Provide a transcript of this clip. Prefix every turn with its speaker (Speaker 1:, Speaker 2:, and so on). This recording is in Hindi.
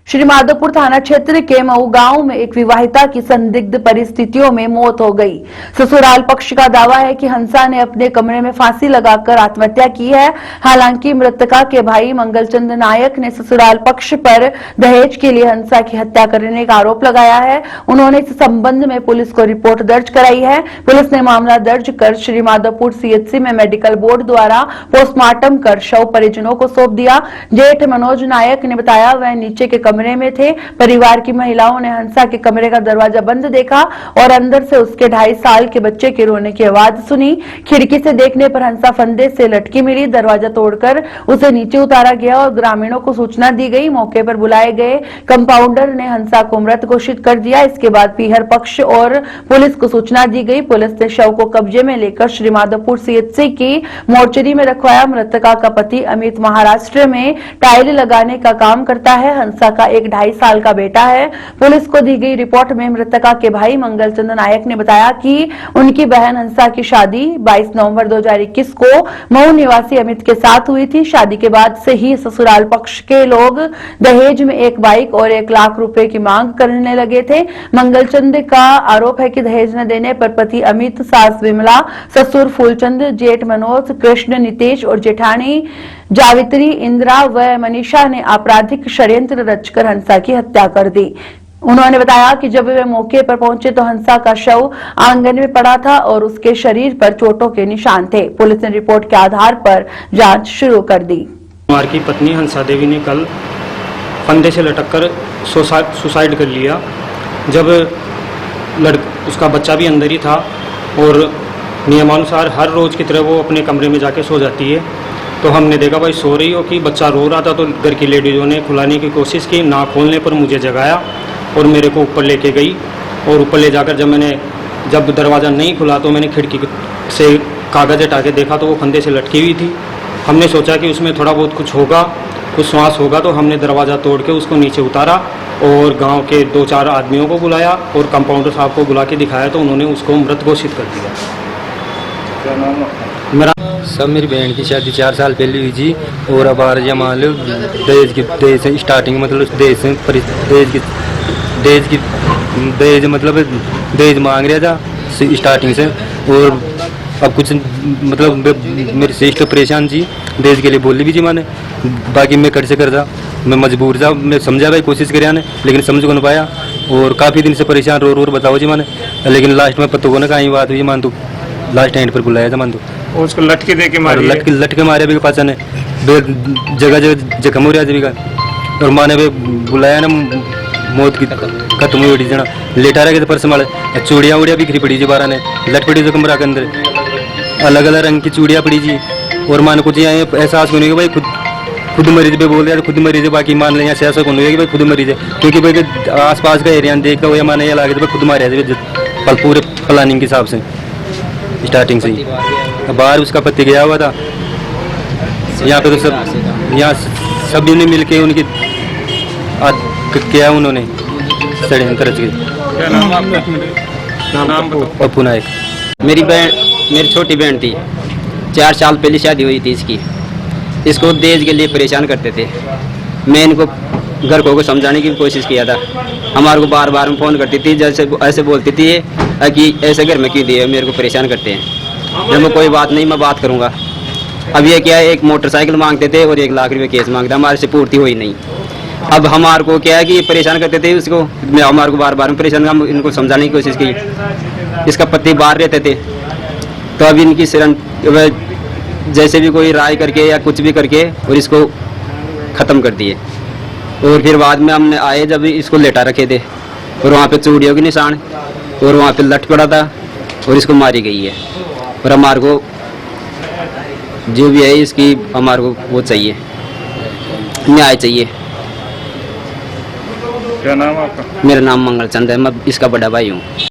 Speaker 1: श्रीमाधोपुर थाना क्षेत्र के मऊ गांव में एक विवाहिता की संदिग्ध परिस्थितियों में मौत हो गई। ससुराल पक्ष का दावा है कि हंसा ने अपने कमरे में फांसी लगाकर आत्महत्या की है। हालांकि मृतका के भाई मंगलचंद नायक ने ससुराल पक्ष पर दहेज के लिए हंसा की हत्या करने का आरोप लगाया है। उन्होंने इस संबंध में पुलिस को रिपोर्ट दर्ज कराई है। पुलिस ने मामला दर्ज कर श्रीमाधोपुर सीएचसी में मेडिकल बोर्ड द्वारा पोस्टमार्टम कर शव परिजनों को सौंप दिया। जेठ मनोज नायक ने बताया वह नीचे के कमरे में थे। परिवार की महिलाओं ने हंसा के कमरे का दरवाजा बंद देखा और अंदर से उसके 2.5 साल के बच्चे के रोने की आवाज सुनी। खिड़की से देखने पर हंसा फंदे से लटकी मिली। दरवाजा तोड़कर उसे नीचे उतारा गया और ग्रामीणों को सूचना दी गई। मौके पर बुलाए गए कंपाउंडर ने हंसा को मृत घोषित कर दिया। इसके बाद पीहर पक्ष और पुलिस को सूचना दी गई। पुलिस ने शव को कब्जे में लेकर श्रीमाधोपुर सीएचसी की मोर्चरी में रखवाया। मृतका का पति अमित महाराष्ट्र में टाइल लगाने का काम करता है। हंसा का एक 2.5 साल का बेटा है। पुलिस को दी गई रिपोर्ट में मृतका के भाई मंगलचंद नायक ने बताया कि उनकी बहन हंसा की शादी 22 नवंबर 2021 को मऊ निवासी अमित के साथ हुई थी। शादी के बाद से ही ससुराल पक्ष के लोग दहेज में 1 बाइक और 1 लाख रुपए की मांग करने लगे थे। मंगलचंद का आरोप है कि दहेज न देने पर पति अमित, सास विमला, ससुर फूलचंद, जेठ मनोज, कृष्ण, नितेश और जेठानी जावित्री, इंदिरा व मनीषा ने आपराधिक षड्यंत्र रचकर हंसा की हत्या कर दी। उन्होंने बताया कि जब वे मौके पर पहुंचे तो हंसा का शव आंगन में पड़ा था और उसके शरीर पर चोटों के निशान थे। पुलिस ने रिपोर्ट के आधार पर जांच शुरू कर दी।
Speaker 2: कुमार की पत्नी हंसा देवी ने कल फंदे से लटककर सुसाइड कर लिया। जब उसका बच्चा भी अंदर ही था और नियमानुसार हर रोज की तरह वो अपने कमरे में जाके सो जाती है। तो हमने देखा भाई सो रही हो कि बच्चा रो रहा था, तो घर की लेडीज़ों ने खुलाने की कोशिश की। ना खोलने पर मुझे जगाया और मेरे को ऊपर लेके गई और ऊपर ले जाकर जब दरवाज़ा नहीं खुला तो मैंने खिड़की से कागज़ हटा के देखा तो वो फंदे से लटकी हुई थी। हमने सोचा कि उसमें थोड़ा बहुत कुछ होगा, कुछ श्वास होगा, तो हमने दरवाज़ा तोड़ के उसको नीचे उतारा और गांव के 2-4 आदमियों को बुलाया और कंपाउंडर साहब को बुला के दिखाया तो उन्होंने उसको मृत घोषित कर दिया।
Speaker 3: क्या नाम
Speaker 2: मेरा
Speaker 4: सब मेरी बहन की शादी 4 साल पहले हुई थी और अब आर्य मान लो दहेज से स्टार्टिंग मतलब दहेज मांग रहा था स्टार्टिंग से। और अब कुछ मतलब मेरी सिस्टर परेशान थी, दहेज के लिए बोली भी थी मैंने, बाकी मैं कर से कर था, मैं मजबूर था। मैं समझा भाई कोशिश करे आने, लेकिन समझ को नहीं पाया और काफ़ी दिन से परेशान रो बताओ जी मैंने, लेकिन लास्ट में पत्तों को ना कहीं बात हुई मान तो लास्ट एंड पर बुलाया था मान तो
Speaker 3: उसको लटके दे के मारे,
Speaker 4: लटके मारे भी पाचा ने जगह जख्म हो रहा था और माने भी बुलाया ना मौत की खत्म हुई जना लेटा रह गए परस माले। चूड़ियाँ उड़िया बिखरी पड़ी जी बारह ने लट पड़ी जो कमरा के अंदर अलग अलग रंग की चूड़ियाँ पड़ी जी। और माने कुछ यहाँ एहसास होने कि भाई खुद मरीज पे बोल रहा खुद मरीज है, बाकी मान लें यहाँ से ऐसा कौन कि भाई खुद मरीज है, क्योंकि भाई आस पास का एरिया देखता हुआ माने ये लगे तो खुद मारे पूरे प्लानिंग के हिसाब से स्टार्टिंग से ही। बाहर उसका पति गया हुआ था, यहाँ पे तो सब यहाँ सभी ने मिल के उनकी किया उन्होंने षड्यंत्र रच के। पप्पू नायक
Speaker 5: मेरी छोटी बहन थी, 4 साल पहले शादी हुई थी इसको दहेज के लिए परेशान करते थे। मैं इनको घर को समझाने की कोशिश किया था। हमारे को बार बार फ़ोन करती थी, जैसे ऐसे बोलती थी कि ऐसे घर में क्यों दिए, मेरे को परेशान करते हैं। जब मैं कोई बात नहीं, मैं बात करूँगा। अब ये क्या है, एक मोटरसाइकिल मांगते थे और 1 लाख रुपये केस मांगते, हमारे से पूर्ति हुई नहीं। अब हमारे को क्या है कि ये परेशान करते थे उसको, हमारे को बार बार परेशान, हम इनको समझाने की कोशिश की। इसका पति बाहर रहते थे तो अब इनकी जैसे भी कोई राय करके या कुछ भी करके और इसको ख़त्म कर दिए। और फिर बाद में हमने आए जब इसको लेटा रखे थे और वहाँ पे चूड़ियों के निशान और वहाँ पे लट पड़ा था और इसको मारी गई है। और हमारे को जो भी है इसकी हमारे को वो चाहिए, न्याय चाहिए।
Speaker 3: क्या नाम आपका?
Speaker 5: मेरा नाम मंगलचंद है, मैं इसका बड़ा भाई हूँ।